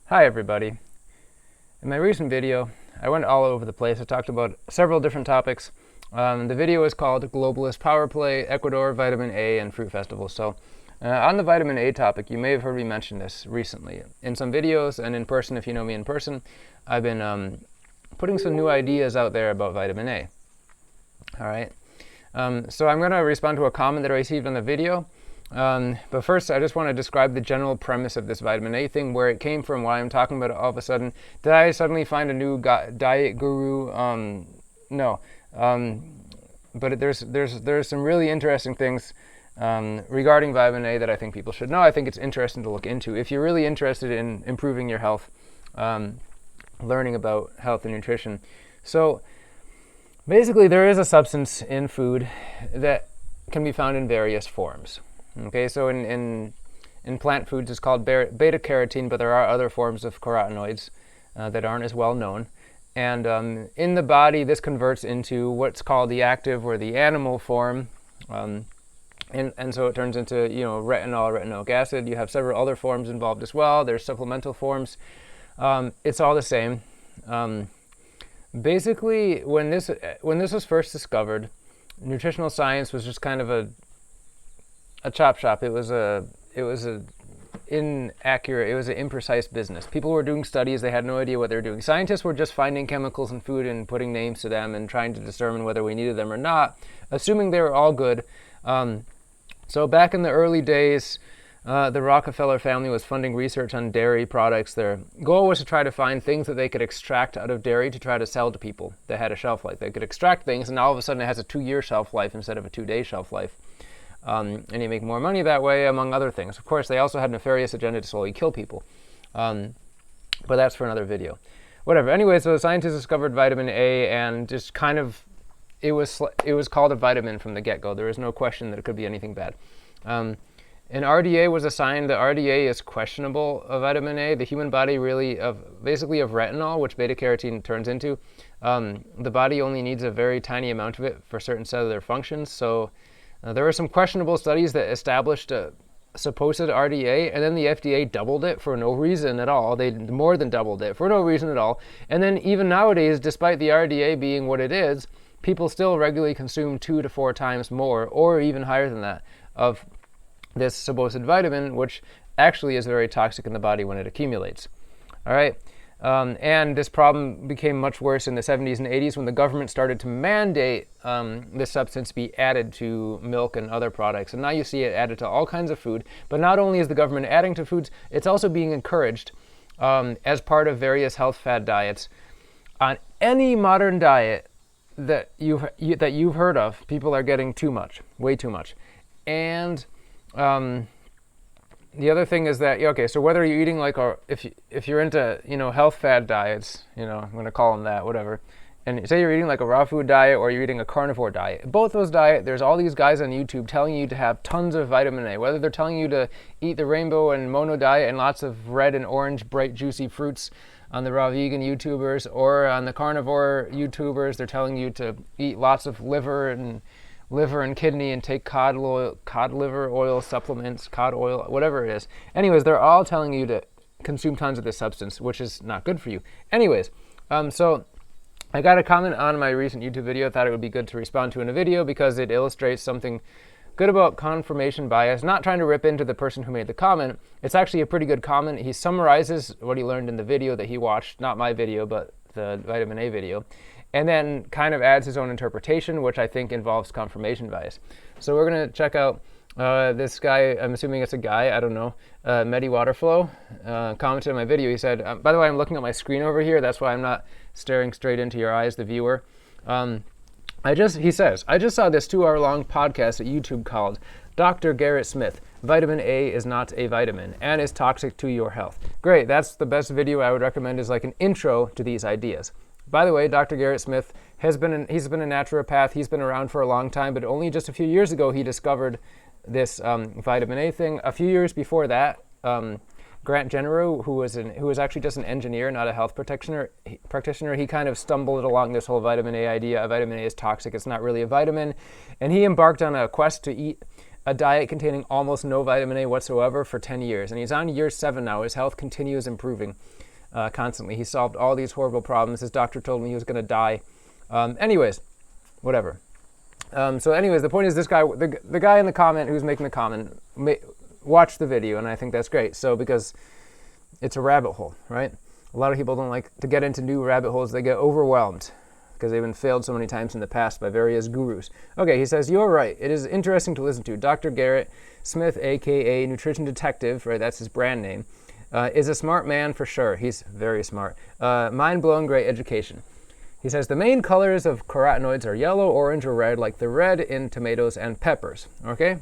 Hi everybody. In my recent video, I went all over the place. I talked about several different topics. The video is called Globalist Power Play, Ecuador, Vitamin A, and Fruit Festival. So on the vitamin A topic, you may have heard me mention this recently. In some videos and in person, if you know me in person, I've been putting some new ideas out there about vitamin A. All right. So I'm going to respond to a comment that I received on the video. But first, I just want to describe the general premise of this vitamin A thing, where it came from, why I'm talking about it all of a sudden. Did I suddenly find a new diet guru? No. But there's some really interesting things regarding vitamin A that I think people should know. I think it's interesting to look into. If you're really interested in improving your health, learning about health and nutrition. So basically, there is a substance in food that can be found in various forms. Okay, so in plant foods it's called beta-carotene, but there are other forms of carotenoids that aren't as well known. And in the body, this converts into what's called the active or the animal form. And so it turns into, retinoic acid. You have several other forms involved as well. There's supplemental forms. It's all the same. Basically, when this was first discovered, nutritional science was just kind of a chop shop. It was an imprecise business. People were doing studies, they had no idea what they were doing. Scientists were just finding chemicals in food and putting names to them and trying to determine whether we needed them or not, assuming they were all good. So back in the early days, the Rockefeller family was funding research on dairy products. Their goal was to try to find things that they could extract out of dairy to try to sell to people that had a shelf life. They could extract things, and all of a sudden it has a 2-year shelf life instead of a 2-day shelf life. And you make more money that way, among other things. Of course, they also had a nefarious agenda to slowly kill people. But that's for another video. Whatever. Anyway, so the scientists discovered vitamin A, and just kind of, it was called a vitamin from the get-go. There was no question that it could be anything bad. And RDA was assigned. The RDA is questionable of vitamin A. The human body really, basically of retinol, which beta-carotene turns into, the body only needs a very tiny amount of it for certain cellular functions. So there were some questionable studies that established a supposed RDA, and then the FDA doubled it for no reason at all. They more than doubled it for no reason at all. And then even nowadays, despite the RDA being what it is, people still regularly consume 2 to 4 times more, or even higher than that, of this supposed vitamin, which actually is very toxic in the body when it accumulates. All right. And this problem became much worse in the 70s and 80s when the government started to mandate this substance be added to milk and other products. And now you see it added to all kinds of food. But not only is the government adding to foods, it's also being encouraged as part of various health fad diets. On any modern diet that you've heard of, people are getting too much, way too much. And the other thing is that, okay, so whether you're eating if you're into, health fad diets, I'm going to call them that, whatever, and say you're eating like a raw food diet or you're eating a carnivore diet, both those diets, there's all these guys on YouTube telling you to have tons of vitamin A, whether they're telling you to eat the rainbow and mono diet and lots of red and orange, bright, juicy fruits on the raw vegan YouTubers, or on the carnivore YouTubers, they're telling you to eat lots of liver and kidney and take cod liver oil supplements, cod oil, whatever it is. Anyways, they're all telling you to consume tons of this substance, which is not good for you. Anyways, so I got a comment on my recent YouTube video. I thought it would be good to respond to in a video because it illustrates something good about confirmation bias. Not trying to rip into the person who made the comment. It's actually a pretty good comment. He summarizes what he learned in the video that he watched, not my video, but the vitamin A video, and then kind of adds his own interpretation, which I think involves confirmation bias. So we're going to check out this guy. I'm assuming it's a guy, I don't know, Medi Waterflow, commented on my video. He said, by the way, I'm looking at my screen over here. That's why I'm not staring straight into your eyes, the viewer. He says, I just saw this 2-hour-long podcast at YouTube called Dr. Garrett Smith, Vitamin A is not a vitamin and is toxic to your health. Great, that's the best video I would recommend as like an intro to these ideas. By the way, Dr. Garrett Smith he's been a naturopath. He's been around for a long time, but only just a few years ago he discovered this vitamin A thing. A few years before that, Grant Jenner, who was actually just an engineer, not a health practitioner, he kind of stumbled along this whole vitamin A idea. Vitamin A is toxic. It's not really a vitamin. And he embarked on a quest to eat a diet containing almost no vitamin A whatsoever for 10 years. And he's on year 7 now. His health continues improving constantly. He solved all these horrible problems. His doctor told him he was going to die. Anyways, whatever. So anyways, the point is this guy, the guy in the comment who's making the comment, watched the video, and I think that's great. So because it's a rabbit hole, right? A lot of people don't like to get into new rabbit holes. They get overwhelmed because they've been failed so many times in the past by various gurus. Okay, he says, you're right. It is interesting to listen to. Dr. Garrett Smith, a.k.a. Nutrition Detective, right, that's his brand name, is a smart man for sure. He's very smart. Mind-blowing, great education. He says, the main colors of carotenoids are yellow, orange, or red, like the red in tomatoes and peppers, okay?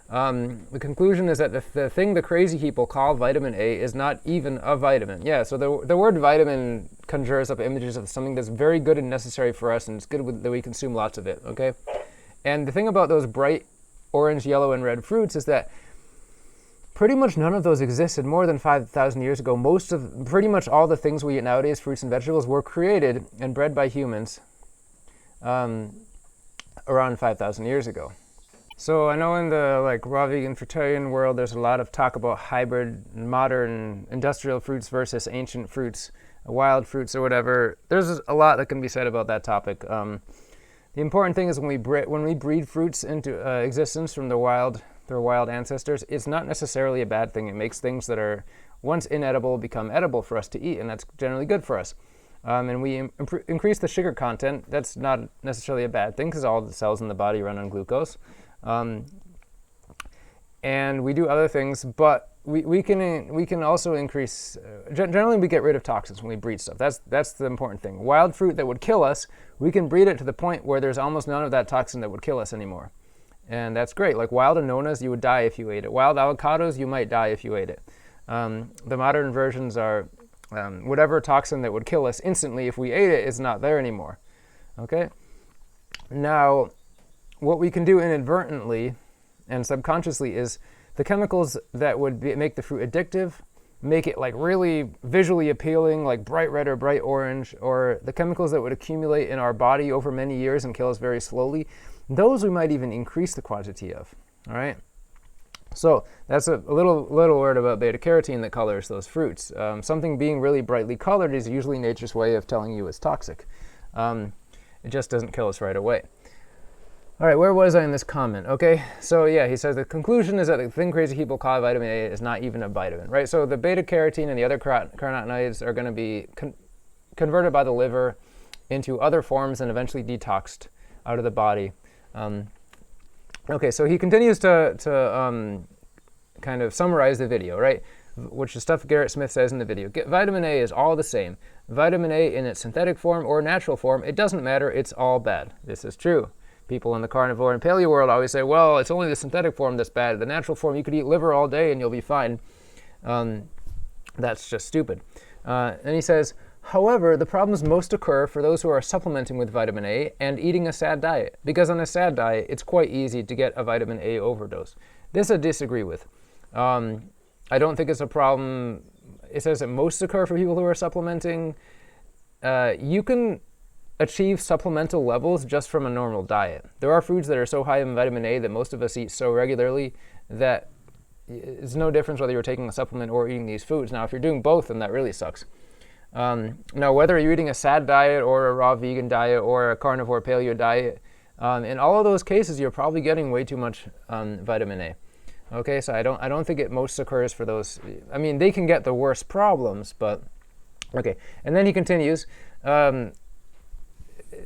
The conclusion is that the thing the crazy people call vitamin A is not even a vitamin. Yeah, so the word vitamin conjures up images of something that's very good and necessary for us, and it's good that we consume lots of it, okay? And the thing about those bright orange, yellow, and red fruits is that pretty much none of those existed more than 5,000 years ago. Pretty much all the things we eat nowadays, fruits and vegetables, were created and bred by humans around 5,000 years ago. So I know in the raw vegan fruitarian world, there's a lot of talk about hybrid, modern, industrial fruits versus ancient fruits, wild fruits or whatever. There's a lot that can be said about that topic. The important thing is when we breed fruits into existence from their wild ancestors, it's not necessarily a bad thing. It makes things that are once inedible become edible for us to eat, and that's generally good for us. And we increase the sugar content. That's not necessarily a bad thing because all the cells in the body run on glucose. And we do other things, but we can also increase. Generally, we get rid of toxins when we breed stuff. That's the important thing. Wild fruit that would kill us, we can breed it to the point where there's almost none of that toxin that would kill us anymore, and that's great. Like wild annonas, you would die if you ate it. Wild avocados, you might die if you ate it. The modern versions are whatever toxin that would kill us instantly if we ate it is not there anymore. Okay. Now, what we can do inadvertently and subconsciously is the chemicals that would make the fruit addictive, make it like really visually appealing, like bright red or bright orange, or the chemicals that would accumulate in our body over many years and kill us very slowly, those we might even increase the quantity of, all right? So that's a little word about beta-carotene that colors those fruits. Something being really brightly colored is usually nature's way of telling you it's toxic. It just doesn't kill us right away. All right, where was I in this comment? Okay, so yeah, he says the conclusion is that the thing crazy people call vitamin A is not even a vitamin, right? So the beta-carotene and the other carotenoids are going to be converted by the liver into other forms and eventually detoxed out of the body. Okay, so he continues to kind of summarize the video, right? Which is stuff Garrett Smith says in the video. Vitamin A is all the same. Vitamin A in its synthetic form or natural form, it doesn't matter, it's all bad. This is true. People in the carnivore and paleo world always say, well, it's only the synthetic form that's bad. The natural form, you could eat liver all day and you'll be fine. That's just stupid. And he says, however, the problems most occur for those who are supplementing with vitamin A and eating a sad diet. Because on a sad diet, it's quite easy to get a vitamin A overdose. This I disagree with. I don't think it's a problem. It says that most occur for people who are supplementing. You can achieve supplemental levels just from a normal diet. There are foods that are so high in vitamin A that most of us eat so regularly that it's no difference whether you're taking a supplement or eating these foods. Now, if you're doing both, then that really sucks. Now, whether you're eating a sad diet or a raw vegan diet or a carnivore paleo diet, in all of those cases, you're probably getting way too much vitamin A. Okay, so I don't think it most occurs for those. I mean, they can get the worst problems, but okay. And then he continues.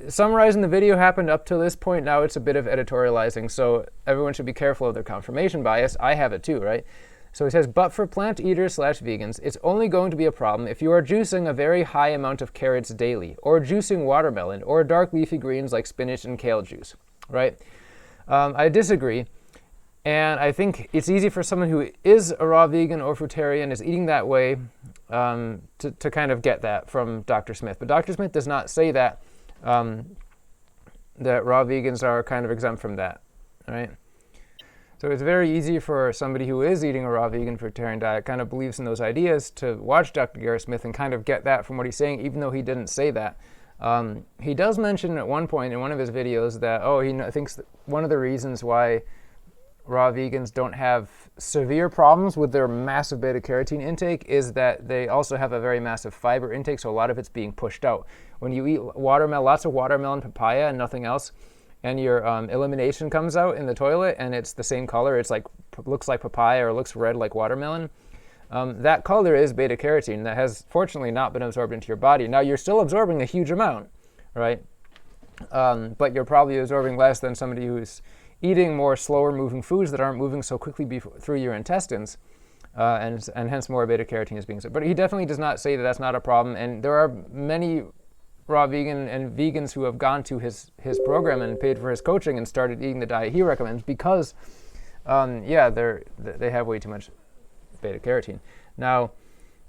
Summarizing the video happened up to this point. Now it's a bit of editorializing, so everyone should be careful of their confirmation bias. I have it too, right? So he says, but for plant eaters / vegans, it's only going to be a problem if you are juicing a very high amount of carrots daily, or juicing watermelon, or dark leafy greens like spinach and kale juice, right? I disagree. And I think it's easy for someone who is a raw vegan or fruitarian, is eating that way, to kind of get that from Dr. Smith. But Dr. Smith does not say that raw vegans are kind of exempt from that, right? So it's very easy for somebody who is eating a raw vegan fruitarian diet, kind of believes in those ideas, to watch Dr. Garrett Smith and kind of get that from what he's saying, even though he didn't say that. He does mention at one point in one of his videos that, he thinks that one of the reasons why raw vegans don't have severe problems with their massive beta-carotene intake is that they also have a very massive fiber intake, so a lot of it's being pushed out. When you eat watermelon, lots of watermelon, papaya, and nothing else, and your elimination comes out in the toilet and it's the same color, it's like looks like papaya or looks red like watermelon, that color is beta-carotene that has fortunately not been absorbed into your body. Now you're still absorbing a huge amount, right? But you're probably absorbing less than somebody who's eating more slower moving foods that aren't moving so quickly through your intestines, and hence more beta-carotene is being absorbed. But he definitely does not say that that's not a problem, and there are many raw vegan and vegans who have gone to his program and paid for his coaching and started eating the diet he recommends because, they have way too much beta-carotene. Now,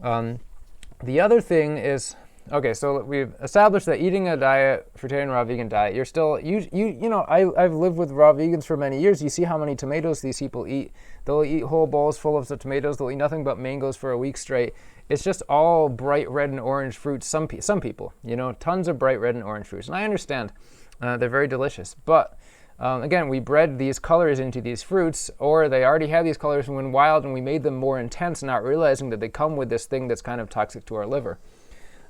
the other thing is, okay, so we've established that eating a diet, fruitarian raw vegan diet, you're still, I've lived with raw vegans for many years. You see how many tomatoes these people eat. They'll eat whole bowls full of tomatoes. They'll eat nothing but mangoes for a week straight. It's just all bright red and orange fruits. Some people, tons of bright red and orange fruits. And I understand, they're very delicious. But again, we bred these colors into these fruits, or they already have these colors when wild, and we made them more intense, not realizing that they come with this thing that's kind of toxic to our liver.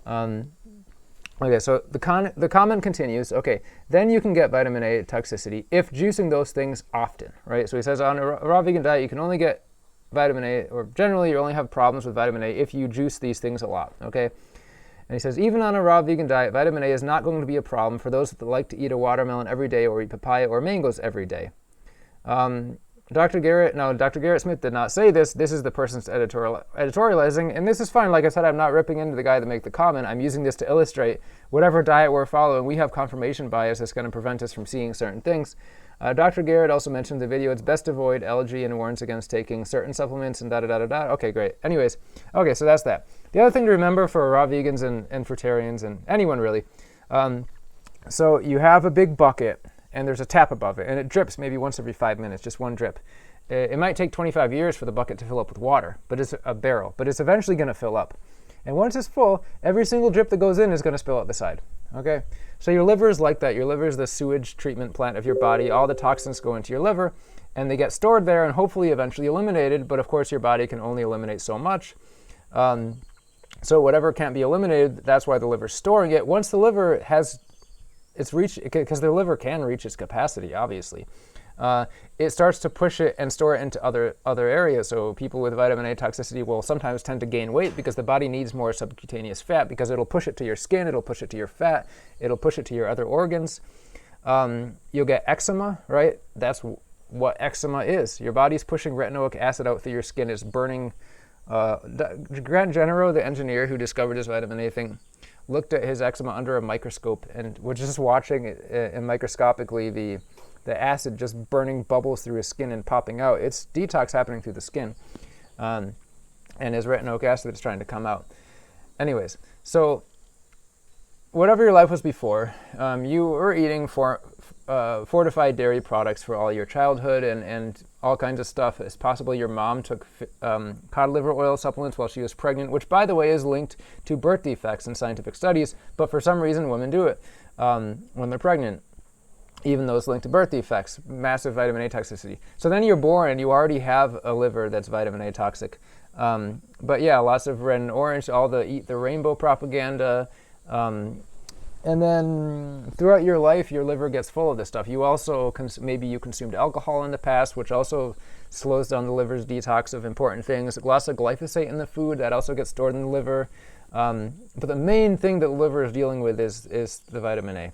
Okay, so the comment continues. Okay, then you can get vitamin A toxicity if juicing those things often, right? So he says on a raw vegan diet, you can only get vitamin A, or generally you only have problems with vitamin A if you juice these things a lot, okay? And he says, even on a raw vegan diet, vitamin A is not going to be a problem for those that like to eat a watermelon every day or eat papaya or mangoes every day. Dr. Garrett Smith did not say this. This is the person's editorializing, and this is fine. Like I said, I'm not ripping into the guy that made the comment. I'm using this to illustrate whatever diet we're following. We have confirmation bias that's going to prevent us from seeing certain things. Dr. Garrett also mentioned in the video, it's best to avoid algae and warns against taking certain supplements and da-da-da-da-da. Okay, great. Anyways, okay, so that's that. The other thing to remember for raw vegans and fruitarians and anyone really, so you have a big bucket and there's a tap above it and it drips maybe once every 5 minutes, just one drip. It might take 25 years for the bucket to fill up with water, but it's a barrel, but it's eventually going to fill up. And once it's full, every single drip that goes in is going to spill out the side. Okay, so your liver is like that. Your liver is the sewage treatment plant of your body. All the toxins go into your liver, and they get stored there and hopefully eventually eliminated. But of course, your body can only eliminate so much. So whatever can't be eliminated, that's why the liver's storing it. Once the liver has its reach, because the liver can reach its capacity, obviously. It starts to push it and store it into other areas. So people with vitamin A toxicity will sometimes tend to gain weight because the body needs more subcutaneous fat, because it'll push it to your skin, it'll push it to your fat, it'll push it to your other organs. You'll get eczema, right? That's what eczema is. Your body's pushing retinoic acid out through your skin. It's burning. Grant Genero, the engineer who discovered this vitamin A thing, looked at his eczema under a microscope and was just watching it microscopically the acid just burning bubbles through his skin and popping out. It's detox happening through the skin. And his retinoic acid is trying to come out. Anyways, so whatever your life was before, you were eating fortified dairy products for all your childhood and all kinds of stuff. It's possible your mom took cod liver oil supplements while she was pregnant, which, by the way, is linked to birth defects in scientific studies. But for some reason, women do it when they're pregnant, even though it's linked to birth defects, massive vitamin A toxicity. So then you're born and you already have a liver that's vitamin A toxic. But yeah, lots of red and orange, all the eat the rainbow propaganda. And then throughout your life, your liver gets full of this stuff. You also, maybe you consumed alcohol in the past, which also slows down the liver's detox of important things. Lots of glyphosate in the food, that also gets stored in the liver. But the main thing that the liver is dealing with is the vitamin A.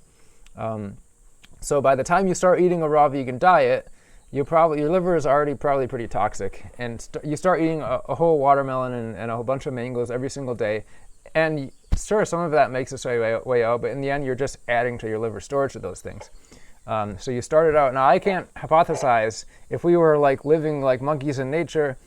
So by the time you start eating a raw vegan diet, your liver is already probably pretty toxic. And you start eating a whole watermelon and a whole bunch of mangoes every single day. And sure, some of that makes its way out, but in the end, you're just adding to your liver storage of those things. So you started out. Now, I can't hypothesize if we were like living like monkeys in nature,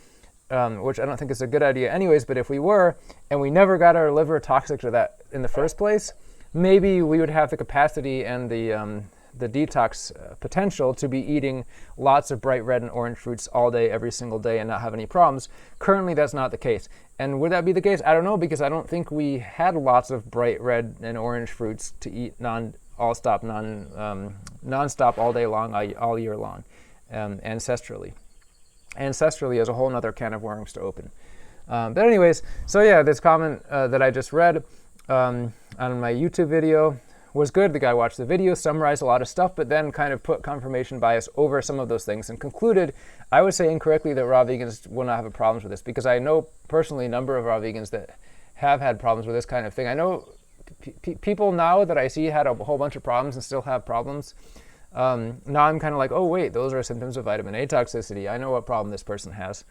which I don't think is a good idea anyways, but if we were, and we never got our liver toxic to that in the first place, maybe we would have the capacity and the detox potential to be eating lots of bright red and orange fruits all day, every single day, and not have any problems. Currently, that's not the case. And would that be the case? I don't know, because I don't think we had lots of bright red and orange fruits to eat non-stop all day long, all year long. ancestrally. Ancestrally is a whole nother can of worms to open. But anyways, so yeah, this comment that I just read on my YouTube video was good. The guy watched the video, summarized a lot of stuff, but then kind of put confirmation bias over some of those things and concluded, I would say incorrectly, that raw vegans will not have problems with this, because I know personally a number of raw vegans that have had problems with this kind of thing. I know people now that I see had a whole bunch of problems and still have problems. Now I'm kind of like, oh wait, those are symptoms of vitamin A toxicity. I know what problem this person has.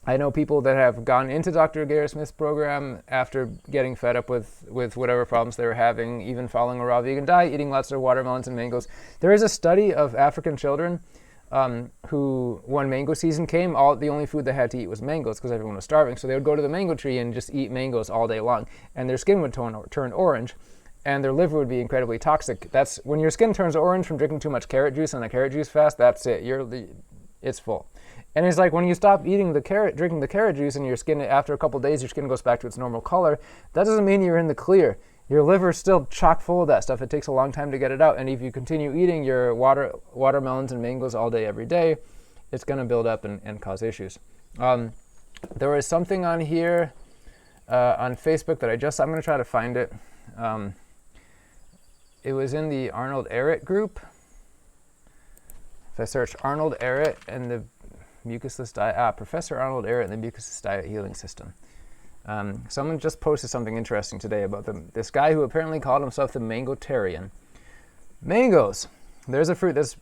I know people that have gone into Dr. Gary Smith's program after getting fed up with whatever problems they were having, even following a raw vegan diet, eating lots of watermelons and mangoes. There is a study of African children who, when mango season came, the only food they had to eat was mangoes because everyone was starving. So they would go to the mango tree and just eat mangoes all day long, and their skin would turn orange, and their liver would be incredibly toxic. That's when your skin turns orange from drinking too much carrot juice on a carrot juice fast. That's it. It's full. And it's like when you stop drinking the carrot juice, and your skin, after a couple of days, your skin goes back to its normal color. That doesn't mean you're in the clear. Your liver's still chock full of that stuff. It takes a long time to get it out. And if you continue eating your watermelons and mangoes all day, every day, it's going to build up and cause issues. There was something on here on Facebook that I'm going to try to find it. It was in the Arnold Ehret group. If I search Arnold Ehret and the mucusless diet, Professor Arnold Ehret and the mucusless diet healing system. Someone just posted something interesting today about this guy who apparently called himself the Mangotarian. Mangoes. There's a fruit that's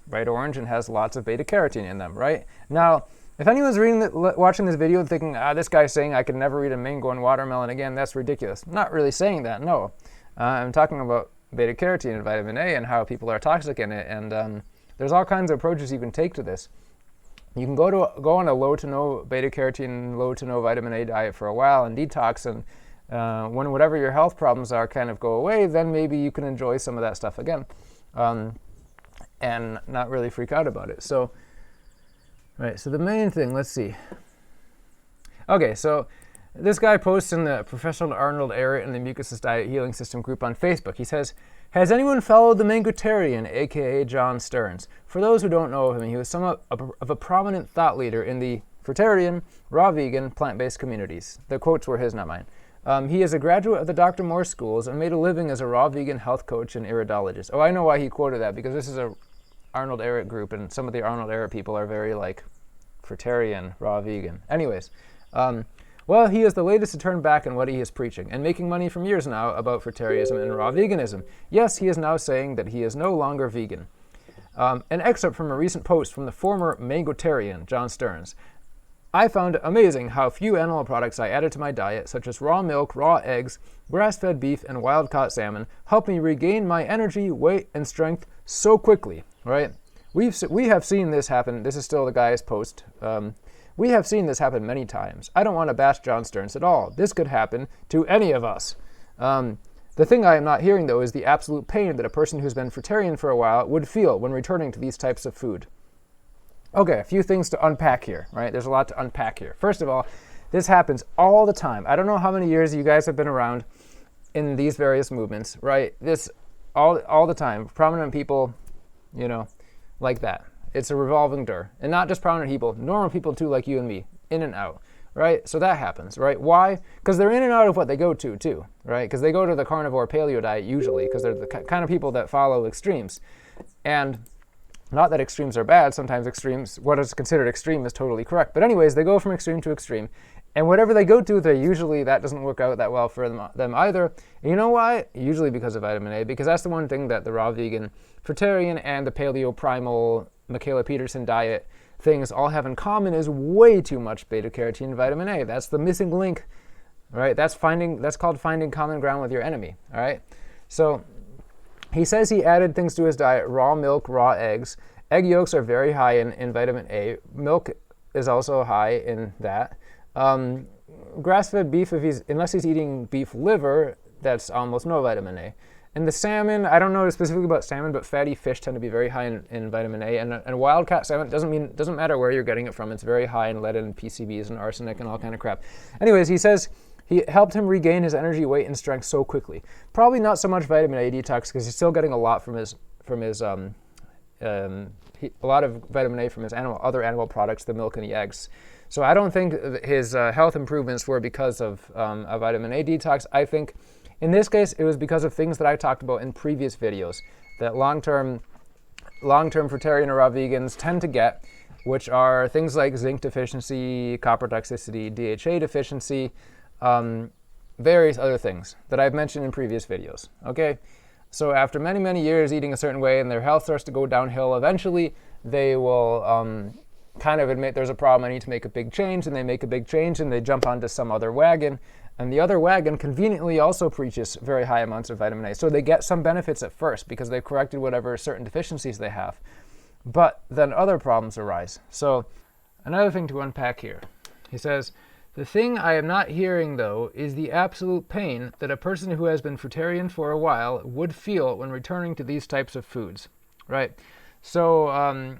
bright orange and has lots of beta-carotene in them, right? Now, if anyone's watching this video and thinking, this guy's saying I could never eat a mango and watermelon again, that's ridiculous. I'm not really saying that, no. I'm talking about beta-carotene and vitamin A and how people are toxic in it, and there's all kinds of approaches you can take to this. You can go on a low to no beta-carotene, low to no vitamin A diet for a while and detox, and when whatever your health problems are kind of go away, then maybe you can enjoy some of that stuff again and not really freak out about it. So, right, so the main thing, let's see. Okay, so this guy posts in the Professor Arnold Ehret and the Mucusless Diet Healing System group on Facebook. He says, has anyone followed the Mangotarian, aka Jon Stearns? For those who don't know him, he was somewhat of a prominent thought leader in the fruitarian, raw vegan, plant-based communities. The quotes were his, not mine. He is a graduate of the Dr. Moore schools and made a living as a raw vegan health coach and iridologist. Oh, I know why he quoted that, because this is a Arnold Ehret group, and some of the Arnold Ehret people are very like fruitarian, raw vegan. Anyways, well, he is the latest to turn back on what he is preaching, and making money from years now about fruitarianism and raw veganism. Yes, he is now saying that he is no longer vegan. An excerpt from a recent post from the former Mangotarian, Jon Stearns. I found it amazing how few animal products I added to my diet, such as raw milk, raw eggs, grass-fed beef, and wild-caught salmon, helped me regain my energy, weight, and strength so quickly, right? We have seen this happen. This is still the guy's post. We have seen this happen many times. I don't want to bash Jon Stearns at all. This could happen to any of us. The thing I am not hearing, though, is the absolute pain that a person who's been fruitarian for a while would feel when returning to these types of food. Okay, a few things to unpack here, right? There's a lot to unpack here. First of all, this happens all the time. I don't know how many years you guys have been around in these various movements, right? This all the time. Prominent people, like that. It's a revolving door. And not just prominent people, normal people too, like you and me, in and out, right? So that happens, right? Why? Because they're in and out of what they go to too, right? Because they go to the carnivore paleo diet usually, because they're the kind of people that follow extremes. And not that extremes are bad, sometimes what is considered extreme is totally correct. But anyways, they go from extreme to extreme. And whatever they go to, that doesn't work out that well for them either. And you know why? Usually because of vitamin A, because that's the one thing that the raw vegan, fruitarian, and the paleo primal Michaela Peterson diet things all have in common is way too much beta-carotene and vitamin A. That's the missing link, right? That's called finding common ground with your enemy, all right? So he says he added things to his diet: raw milk, raw eggs. Egg yolks are very high in vitamin A. Milk is also high in that. Grass-fed beef, unless he's eating beef liver, that's almost no vitamin A. And the salmon, I don't know specifically about salmon, but fatty fish tend to be very high in vitamin A. And wild-caught salmon, doesn't matter where you're getting it from, it's very high in lead and PCBs and arsenic and all kind of crap. Anyways, he says he helped him regain his energy, weight, and strength so quickly. Probably not so much vitamin A detox, because he's still getting a lot from his a lot of vitamin A from his other animal products, the milk and the eggs. So I don't think his health improvements were because of a vitamin A detox. I think in this case it was because of things that I talked about in previous videos that long-term fruitarian or raw vegans tend to get, which are things like zinc deficiency, copper toxicity, DHA deficiency, various other things that I've mentioned in previous videos, okay? So after many, many years eating a certain way and their health starts to go downhill, eventually they will kind of admit there's a problem, I need to make a big change, and they make a big change and they jump onto some other wagon, and the other wagon conveniently also preaches very high amounts of vitamin A. So they get some benefits at first because they've corrected whatever certain deficiencies they have. But then other problems arise. So another thing to unpack here. He says, the thing I am not hearing, though, is the absolute pain that a person who has been fruitarian for a while would feel when returning to these types of foods, right? So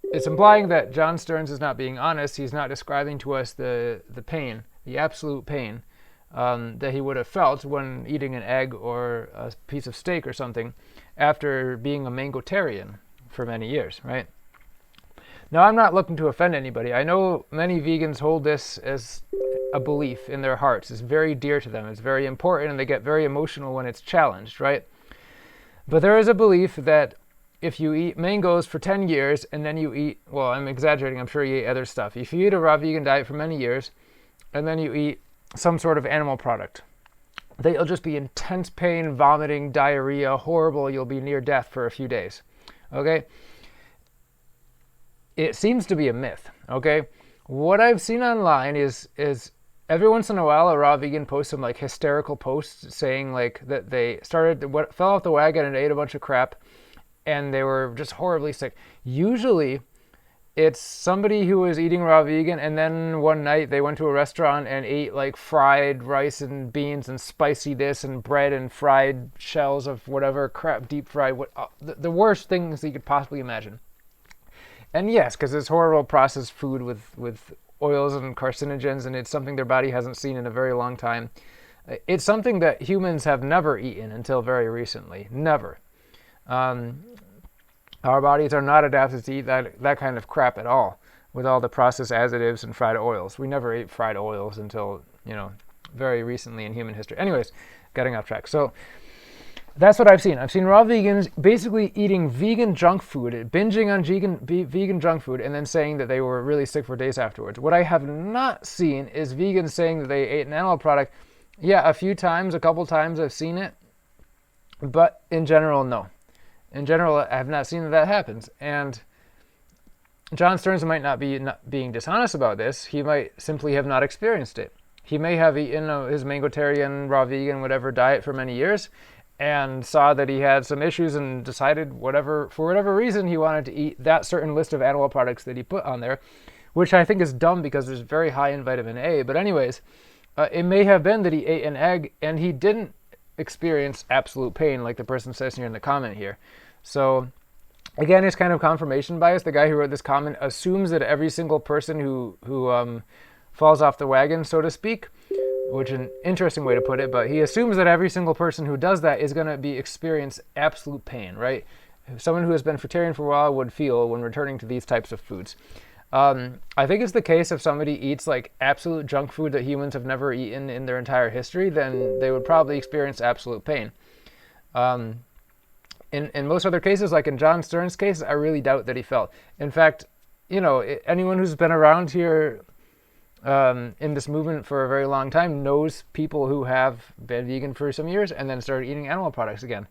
it's implying that Jon Stearns is not being honest. He's not describing to us the pain, the absolute pain that he would have felt when eating an egg or a piece of steak or something after being a Mangotarian for many years, right? Now, I'm not looking to offend anybody. I know many vegans hold this as a belief in their hearts. It's very dear to them. It's very important, and they get very emotional when it's challenged, right? But there is a belief that if you eat mangoes for 10 years and then you eat, well, I'm exaggerating, I'm sure you eat other stuff. If you eat a raw vegan diet for many years and then you eat some sort of animal product, they'll just be intense pain, vomiting, diarrhea, horrible. You'll be near death for a few days. Okay? It seems to be a myth, okay? What I've seen online is every once in a while a raw vegan posts some like hysterical posts saying like that they fell off the wagon and ate a bunch of crap and they were just horribly sick. Usually it's somebody who was eating raw vegan and then one night they went to a restaurant and ate like fried rice and beans and spicy this and bread and fried shells of whatever crap, deep fried, the worst things you could possibly imagine. And yes, because it's horrible processed food with oils and carcinogens, and it's something their body hasn't seen in a very long time. It's something that humans have never eaten until very recently. Never. Our bodies are not adapted to eat that kind of crap at all, with all the processed additives and fried oils. We never ate fried oils until, very recently in human history. Anyways, getting off track. So that's what I've seen. I've seen raw vegans basically eating vegan junk food, binging on vegan junk food, and then saying that they were really sick for days afterwards. What I have not seen is vegans saying that they ate an animal product. Yeah, a couple times I've seen it, but in general, no. In general, I have not seen that happens. And Jon Stearns might not be being dishonest about this. He might simply have not experienced it. He may have eaten his Mangotarian, raw vegan, whatever diet for many years, and saw that he had some issues and decided for whatever reason he wanted to eat that certain list of animal products that he put on there, which I think is dumb because it's very high in vitamin A. But anyways, it may have been that he ate an egg and he didn't experience absolute pain like the person says here in the comment here. So again, it's kind of confirmation bias. The guy who wrote this comment assumes that every single person who falls off the wagon, so to speak, which is an interesting way to put it, but he assumes that every single person who does that is going to experience absolute pain, right? Someone who has been fruitarian for a while would feel when returning to these types of foods. I think it's the case if somebody eats like absolute junk food that humans have never eaten in their entire history, then they would probably experience absolute pain. In most other cases, like in Jon Stearns' case, I really doubt that he felt. In fact, anyone who's been around here in this movement for a very long time knows people who have been vegan for some years and then started eating animal products again.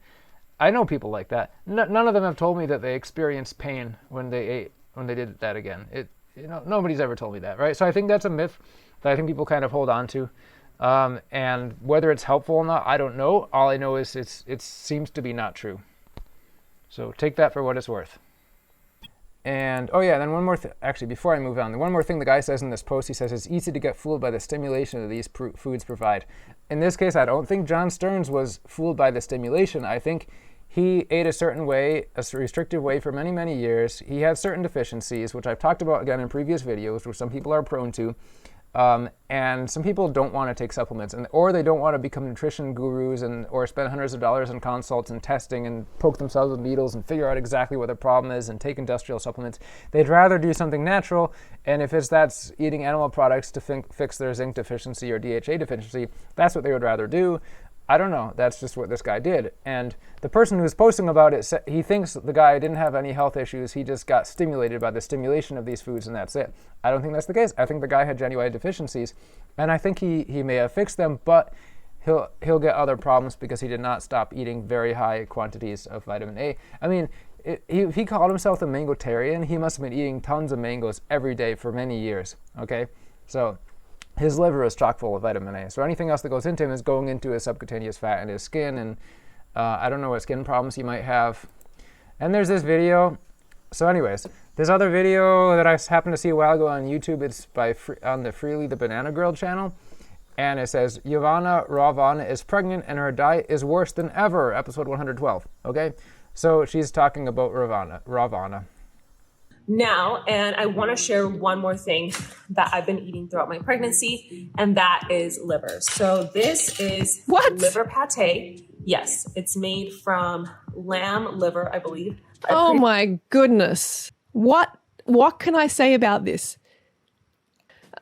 I know people like that. None of them have told me that they experienced pain when they did that again. Nobody's ever told me that, right? So I think that's a myth that I think people kind of hold on to. And whether it's helpful or not, I don't know. All I know is it seems to be not true. So take that for what it's worth. And, then one more thing. Actually, before I move on, the one more thing the guy says in this post, he says, it's easy to get fooled by the stimulation that these foods provide. In this case, I don't think Jon Stearns was fooled by the stimulation. I think he ate a certain way, a restrictive way for many, many years. He had certain deficiencies, which I've talked about again in previous videos, which some people are prone to. And some people don't want to take supplements, or they don't want to become nutrition gurus or spend hundreds of dollars on consults and testing and poke themselves with needles and figure out exactly what their problem is and take industrial supplements. They'd rather do something natural, and if that's eating animal products to fix their zinc deficiency or DHA deficiency, that's what they would rather do. I don't know. That's just what this guy did. And the person who's posting about it, he thinks the guy didn't have any health issues. He just got stimulated by the stimulation of these foods, and that's it. I don't think that's the case. I think the guy had genuine deficiencies, and I think he may have fixed them, but he'll get other problems because he did not stop eating very high quantities of vitamin A. I mean, if he called himself a Mangotarian, he must have been eating tons of mangoes every day for many years, okay? So his liver is chock full of vitamin A. So anything else that goes into him is going into his subcutaneous fat and his skin, and I don't know what skin problems he might have. And there's this video. So anyways, this other video that I happened to see a while ago on YouTube, it's on the Freelee the Banana Girl channel, and it says, Rawvana is pregnant and her diet is worse than ever, episode 112, okay? So she's talking about Rawvana. Now, and I want to share one more thing that I've been eating throughout my pregnancy, and that is liver. So this is liver pate. Yes, it's made from lamb liver, I believe. Oh my goodness. What can I say about this?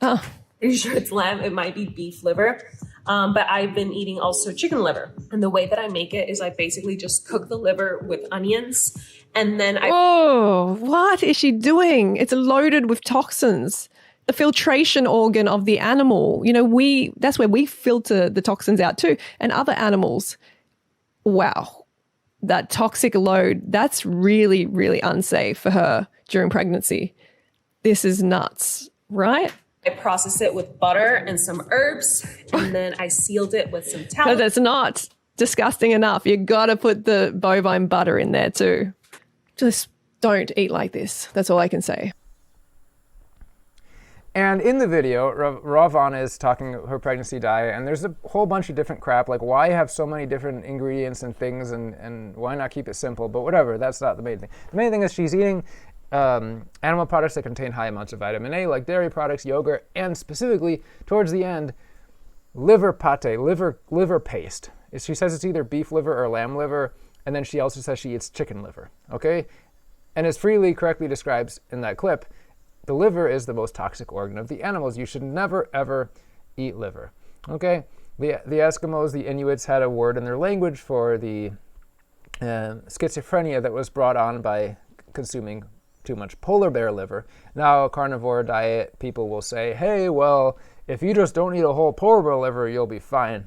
Are you sure it's lamb? It might be beef liver. But I've been eating also chicken liver. And the way that I make it is I basically just cook the liver with onions. And then what is she doing? It's loaded with toxins. The filtration organ of the animal. You know, that's where we filter the toxins out too. And other animals. Wow. That toxic load, that's really, really unsafe for her during pregnancy. This is nuts, right? I processed it with butter and some herbs, and then I sealed it with some tallow. But that's not disgusting enough. You got to put the bovine butter in there too. Just don't eat like this. That's all I can say. And in the video, Rawvana is talking her pregnancy diet, and there's a whole bunch of different crap, like why have so many different ingredients and things, and why not keep it simple? But whatever, that's not the main thing. The main thing is she's eating animal products that contain high amounts of vitamin A, like dairy products, yogurt, and specifically, towards the end, liver pate, liver paste. She says it's either beef liver or lamb liver, and then she also says she eats chicken liver, okay? And as Freelee correctly describes in that clip, the liver is the most toxic organ of the animals. You should never, ever eat liver, okay? The Eskimos, the Inuits, had a word in their language for the schizophrenia that was brought on by consuming too much polar bear liver. Now, a carnivore diet, people will say, hey, well, if you just don't eat a whole polar bear liver, you'll be fine.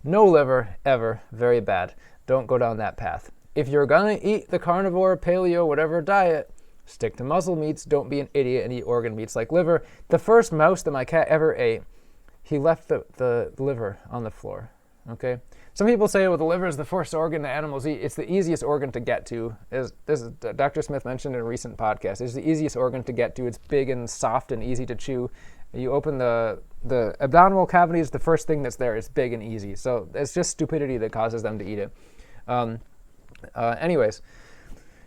No liver, ever. Very bad. Don't go down that path. If you're going to eat the carnivore, paleo, whatever diet, stick to muscle meats. Don't be an idiot and eat organ meats like liver. The first mouse that my cat ever ate, he left the liver on the floor, okay? Some people say, well, the liver is the first organ that animals eat. It's the easiest organ to get to. This is Dr. Smith mentioned in a recent podcast. It's the easiest organ to get to. It's big and soft and easy to chew. You open the abdominal cavity, is the first thing that's there. It's big and easy. So it's just stupidity that causes them to eat it. Anyways,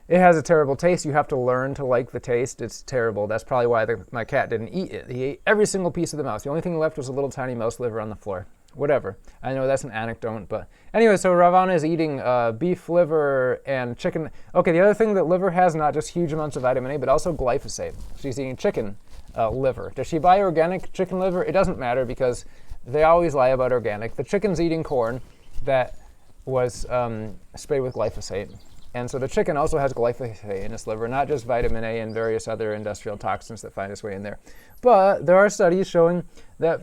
it has a terrible taste. You have to learn to like the taste. It's terrible. That's probably why my cat didn't eat it. He ate every single piece of the mouse. The only thing left was a little tiny mouse liver on the floor. Whatever. I know that's an anecdote, but anyway, so Rawvana is eating beef liver and chicken. Okay, the other thing that liver has, not just huge amounts of vitamin A, but also glyphosate. She's eating chicken liver. Does she buy organic chicken liver? It doesn't matter because they always lie about organic. The chicken's eating corn that was sprayed with glyphosate. And so the chicken also has glyphosate in its liver, not just vitamin A and various other industrial toxins that find its way in there. But there are studies showing that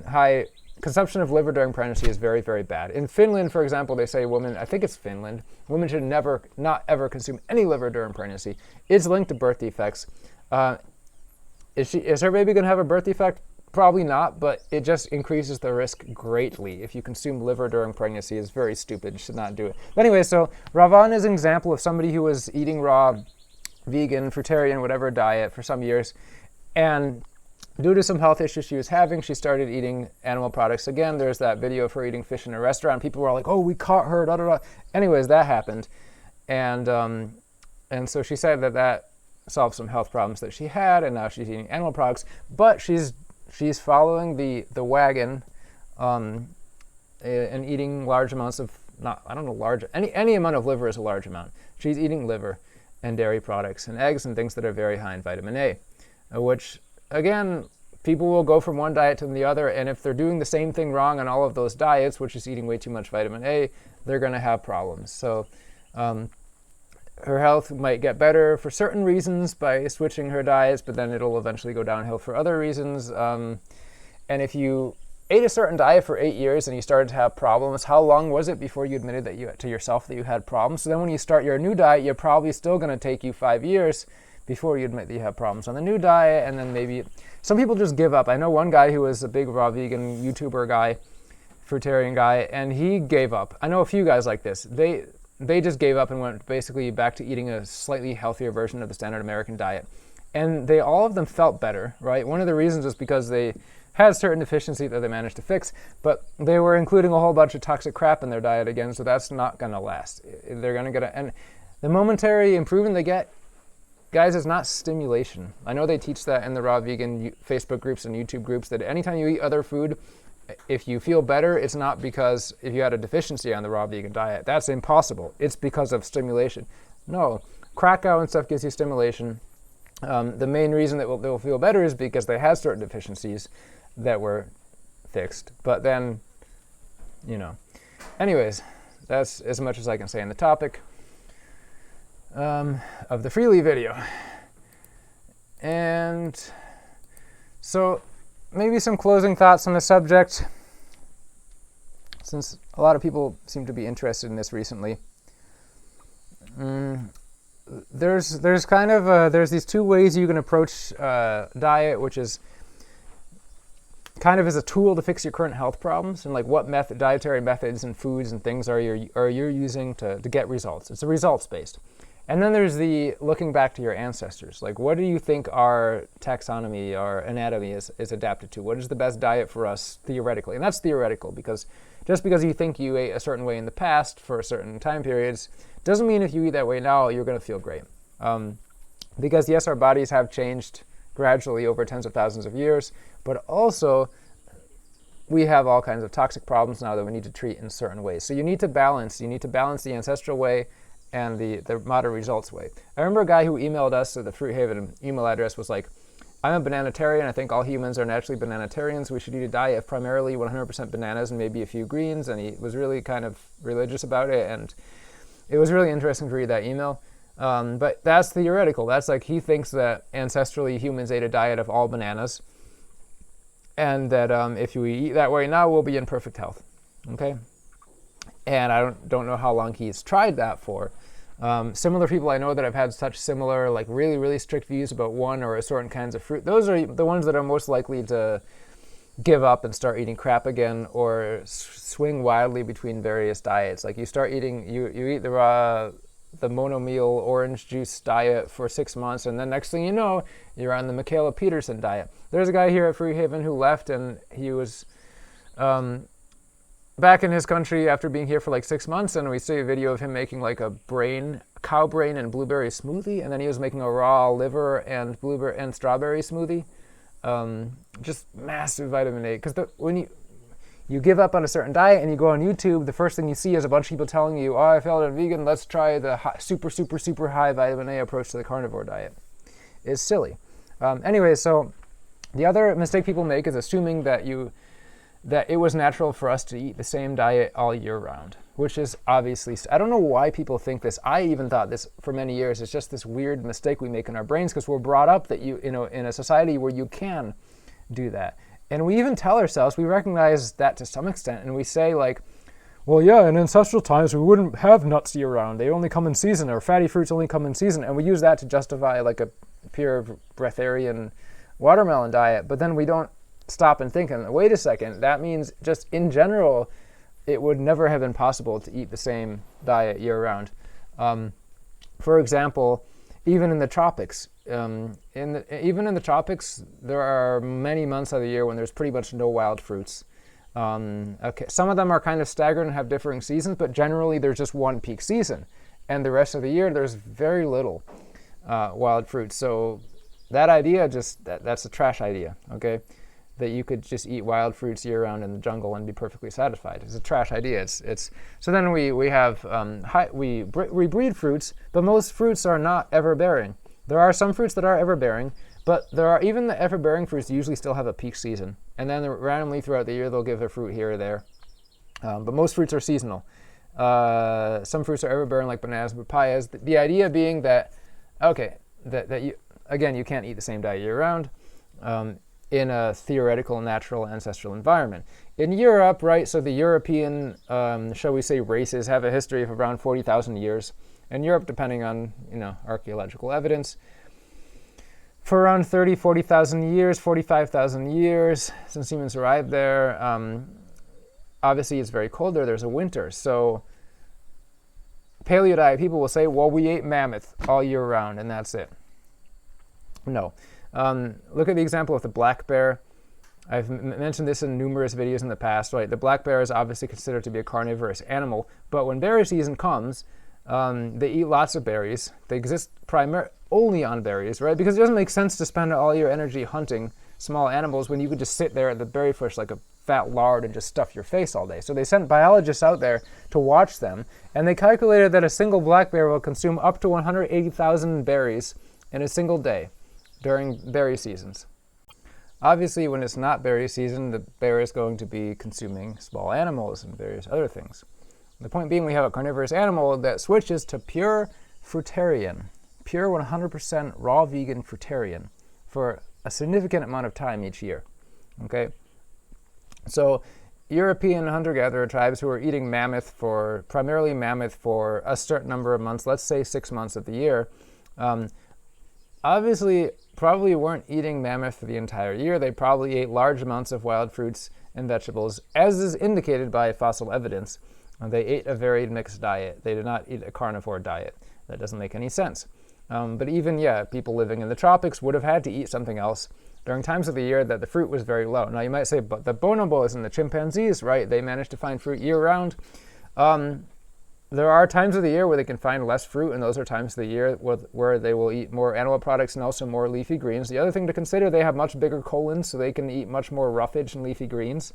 high consumption of liver during pregnancy is very, very bad. In Finland, for example, they say women should not ever consume any liver during pregnancy. It's linked to birth defects. Is her baby going to have a birth defect? Probably not, but it just increases the risk greatly. If you consume liver during pregnancy, it's very stupid. You should not do it. But anyway, so Rawvana is an example of somebody who was eating raw, vegan, fruitarian, whatever diet for some years, and due to some health issues she was having, she started eating animal products again. There's that video of her eating fish in a restaurant. People were like, oh, we caught her, da da da. Anyways, that happened. And so she said that solved some health problems that she had, and now she's eating animal products. But she's she's following the wagon, and eating large amounts of, any amount of liver is a large amount. She's eating liver and dairy products and eggs and things that are very high in vitamin A, which, again, people will go from one diet to the other, and if they're doing the same thing wrong on all of those diets, which is eating way too much vitamin A, they're going to have problems. So her health might get better for certain reasons by switching her diets, but then it'll eventually go downhill for other reasons. And if you ate a certain diet for 8 years and you started to have problems, how long was it before you admitted to yourself that you had problems? So then when you start your new diet, you're probably still going to take you 5 years before you admit that you have problems on the new diet, and then maybe some people just give up. I know one guy who was a big raw vegan YouTuber guy, fruitarian guy, and he gave up. I know a few guys like this. They just gave up and went basically back to eating a slightly healthier version of the standard American diet. And all of them felt better, right? One of the reasons is because they had certain deficiencies that they managed to fix, but they were including a whole bunch of toxic crap in their diet again, so that's not going to last. They're going to get and the momentary improvement they get, guys, is not stimulation. I know they teach that in the raw vegan Facebook groups and YouTube groups, that anytime you eat other food, if you feel better, it's not because if you had a deficiency on the raw vegan diet. That's impossible. It's because of stimulation. No, Krakow and stuff gives you stimulation. The main reason that they'll feel better is because they had certain deficiencies that were fixed. But then, anyways, that's as much as I can say on the topic of the Freelee video. And so maybe some closing thoughts on the subject, since a lot of people seem to be interested in this recently. There's these two ways you can approach diet, which is kind of as a tool to fix your current health problems, and like what dietary methods and foods and things are you using to get results. It's a results based. And then there's the looking back to your ancestors. Like, what do you think our taxonomy, our anatomy is adapted to? What is the best diet for us theoretically? And that's theoretical, because just because you think you ate a certain way in the past for certain time periods doesn't mean if you eat that way now, you're going to feel great. Because yes, our bodies have changed gradually over tens of thousands of years, but also we have all kinds of toxic problems now that we need to treat in certain ways. So you need to balance the ancestral way and the modern results way. I remember a guy who emailed us, so the Fruit Haven email address was like, I'm a bananatarian. I think all humans are naturally bananatarians. We should eat a diet of primarily 100% bananas and maybe a few greens. And he was really kind of religious about it. And it was really interesting to read that email. But that's theoretical. That's like, he thinks that ancestrally humans ate a diet of all bananas. And that if we eat that way now, we'll be in perfect health. Okay? And I don't know how long he's tried that for. Similar people I know that have had such similar, like really, really strict views about one or a certain kinds of fruit, those are the ones that are most likely to give up and start eating crap again, or swing wildly between various diets. Like you start eating, you eat the monomeal orange juice diet for 6 months, and then next thing you know, you're on the Michaela Peterson diet. There's a guy here at Free Haven who left, and he was back in his country after being here for like 6 months, and we see a video of him making like a cow brain and blueberry smoothie, and then he was making a raw liver and blueberry and strawberry smoothie. Just massive vitamin A, because when you give up on a certain diet and you go on YouTube, the first thing you see is a bunch of people telling you, oh, I failed at vegan, let's try the super, super, super high vitamin A approach to the carnivore diet. It's silly. Anyway, so the other mistake people make is assuming that it was natural for us to eat the same diet all year round, which is obviously, I don't know why people think this. I even thought this for many years. It's just this weird mistake we make in our brains because we're brought up that in a society where you can do that. And we even tell ourselves, we recognize that to some extent, and we say like, well, yeah, in ancestral times we wouldn't have nuts year round. They only come in season, or fatty fruits only come in season. And we use that to justify like a pure breatharian watermelon diet. But then we don't stop and think, and wait a second, that means just in general, it would never have been possible to eat the same diet year round. For example, even in the tropics, even in the tropics, there are many months of the year when there's pretty much no wild fruits. Okay, some of them are kind of staggered and have differing seasons, but generally there's just one peak season, and the rest of the year there's very little wild fruit. So that idea that's a trash idea. Okay. that you could just eat wild fruits year-round in the jungle and be perfectly satisfied. It's a trash idea. It's so then we breed fruits, but most fruits are not ever-bearing. There are some fruits that are ever-bearing, but even the ever-bearing fruits usually still have a peak season, and then randomly throughout the year they'll give their fruit here or there. But most fruits are seasonal. Some fruits are ever-bearing, like bananas and papayas. The idea being that, that you can't eat the same diet year-round in a theoretical, natural, ancestral environment. In Europe, right, so the European, shall we say, races have a history of around 40,000 years. In Europe, depending on, archaeological evidence, for around 30, 40,000 years, 45,000 years since humans arrived there. Obviously, it's very cold there. There's a winter. So paleo diet people will say, well, we ate mammoth all year round, and that's it. No. Look at the example of the black bear. I've mentioned this in numerous videos in the past. Right? The black bear is obviously considered to be a carnivorous animal, but when berry season comes, they eat lots of berries. They exist only on berries, right? Because it doesn't make sense to spend all your energy hunting small animals when you could just sit there at the berry bush like a fat lard and just stuff your face all day. So they sent biologists out there to watch them, and they calculated that a single black bear will consume up to 180,000 berries in a single day during berry seasons. Obviously, when it's not berry season, the bear is going to be consuming small animals and various other things. The point being, we have a carnivorous animal that switches to pure fruitarian, pure 100% raw vegan fruitarian for a significant amount of time each year. Okay? So European hunter-gatherer tribes who are eating primarily mammoth for a certain number of months, let's say 6 months of the year, obviously probably weren't eating mammoth for the entire year. They probably ate large amounts of wild fruits and vegetables, as is indicated by fossil evidence. They ate a varied mixed diet. They did not eat a carnivore diet. That doesn't make any sense. But even, people living in the tropics would have had to eat something else during times of the year that the fruit was very low. Now you might say, but the bonobos and the chimpanzees, right, they managed to find fruit year-round. There are times of the year where they can find less fruit, and those are times of the year where they will eat more animal products and also more leafy greens. The other thing to consider, they have much bigger colons, so they can eat much more roughage and leafy greens.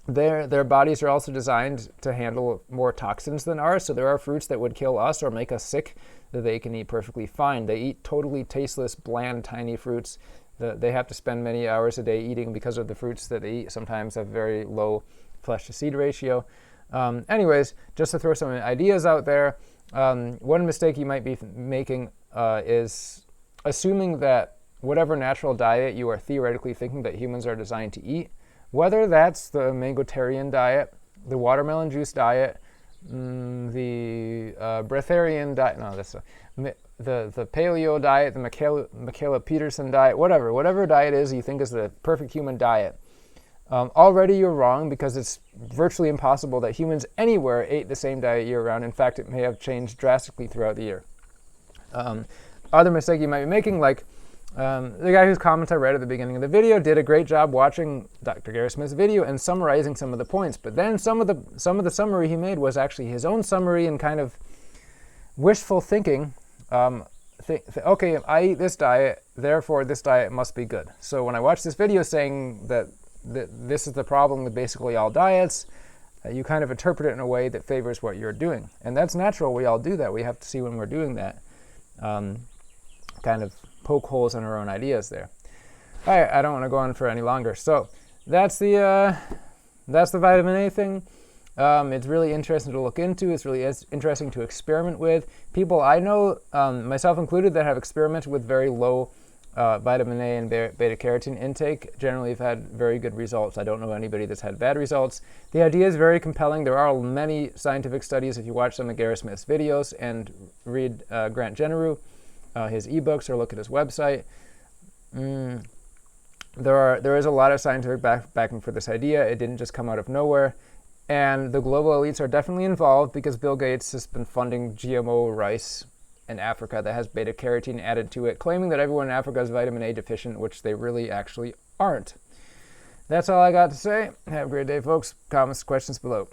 Their bodies are also designed to handle more toxins than ours, so there are fruits that would kill us or make us sick that they can eat perfectly fine. They eat totally tasteless, bland, tiny fruits that they have to spend many hours a day eating because of the fruits that they eat sometimes have very low flesh-to-seed ratio. Anyways, just to throw some ideas out there, one mistake you might be making is assuming that whatever natural diet you are theoretically thinking that humans are designed to eat, whether that's the Mangotarian diet, the watermelon juice diet, the breatharian diet, the paleo diet, the Michaela Peterson diet, whatever diet is you think is the perfect human diet, already you're wrong, because it's virtually impossible that humans anywhere ate the same diet year-round. In fact, it may have changed drastically throughout the year. Other mistake you might be making, like the guy whose comments I read at the beginning of the video did a great job watching Dr. Gary Smith's video and summarizing some of the points, but then some of the summary he made was actually his own summary and kind of wishful thinking. Okay, I eat this diet, therefore this diet must be good. So when I watched this video saying that this is the problem with basically all diets, you kind of interpret it in a way that favors what you're doing. And that's natural. We all do that. We have to see when we're doing that. Kind of poke holes in our own ideas there. All right, I don't want to go on for any longer. So that's the vitamin A thing. It's really interesting to look into. It's really interesting to experiment with. People I know, myself included, that have experimented with very low vitamin A and beta-carotene intake generally have had very good results. I don't know anybody that's had bad results. The idea is very compelling. There are many scientific studies if you watch some of Gary Smith's videos and read Grant Generu, his ebooks, or look at his website. There is a lot of scientific backing for this idea. It didn't just come out of nowhere. And the global elites are definitely involved because Bill Gates has been funding GMO rice in Africa that has beta-carotene added to it, claiming that everyone in Africa is vitamin A deficient, which they really actually aren't. That's all I got to say. Have a great day, folks. Comments, questions below.